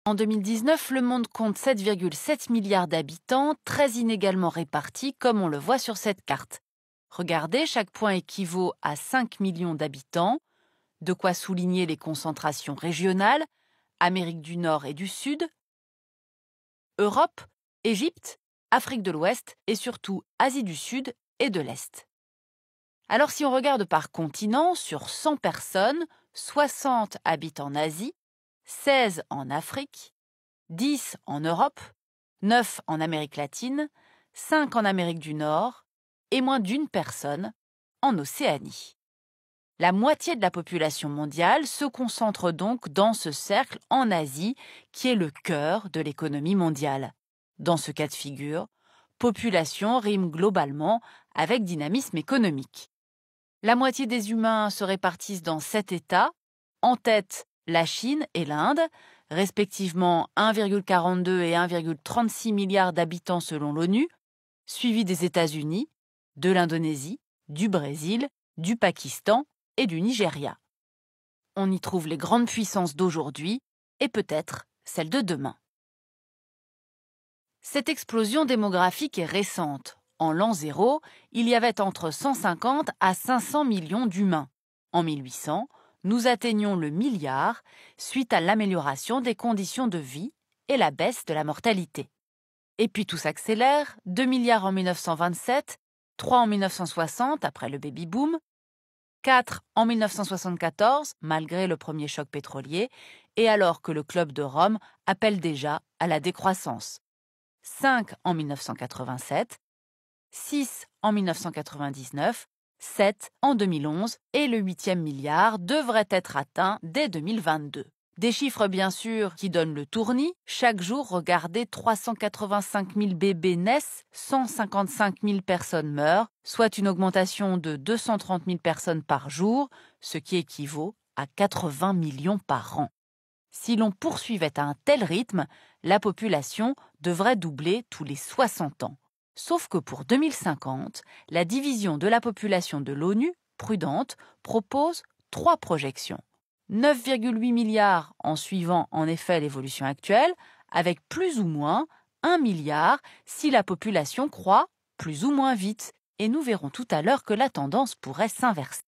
En 2019, le monde compte 7,7 milliards d'habitants, très inégalement répartis comme on le voit sur cette carte. Regardez, chaque point équivaut à 5 millions d'habitants, de quoi souligner les concentrations régionales, Amérique du Nord et du Sud, Europe, Égypte, Afrique de l'Ouest et surtout Asie du Sud et de l'Est. Alors si on regarde par continent, sur 100 personnes, 60 habitent en Asie, 16 en Afrique, 10 en Europe, 9 en Amérique latine, 5 en Amérique du Nord et moins d'une personne en Océanie. La moitié de la population mondiale se concentre donc dans ce cercle en Asie qui est le cœur de l'économie mondiale. Dans ce cas de figure, population rime globalement avec dynamisme économique. La moitié des humains se répartissent dans 7 États, en tête la Chine et l'Inde, respectivement 1,42 et 1,36 milliards d'habitants selon l'ONU, suivis des États-Unis, de l'Indonésie, du Brésil, du Pakistan et du Nigeria. On y trouve les grandes puissances d'aujourd'hui et peut-être celles de demain. Cette explosion démographique est récente. En l'an 0, il y avait entre 150 à 500 millions d'humains. En 1800, nous atteignions le milliard suite à l'amélioration des conditions de vie et la baisse de la mortalité. Et puis tout s'accélère, 2 milliards en 1927, 3 en 1960 après le baby-boom, 4 en 1974 malgré le premier choc pétrolier et alors que le Club de Rome appelle déjà à la décroissance. 5 en 1987, 6 en 1999, 7 en 2011 et le 8e milliard devrait être atteint dès 2022. Des chiffres bien sûr qui donnent le tournis. Chaque jour, regardez, 385 000 bébés naissent, 155 000 personnes meurent, soit une augmentation de 230 000 personnes par jour, ce qui équivaut à 80 millions par an. Si l'on poursuivait à un tel rythme, la population devrait doubler tous les 60 ans. Sauf que pour 2050, la division de la population de l'ONU, prudente, propose 3 projections. 9,8 milliards en suivant en effet l'évolution actuelle, avec plus ou moins 1 milliard si la population croît plus ou moins vite. Et nous verrons tout à l'heure que la tendance pourrait s'inverser.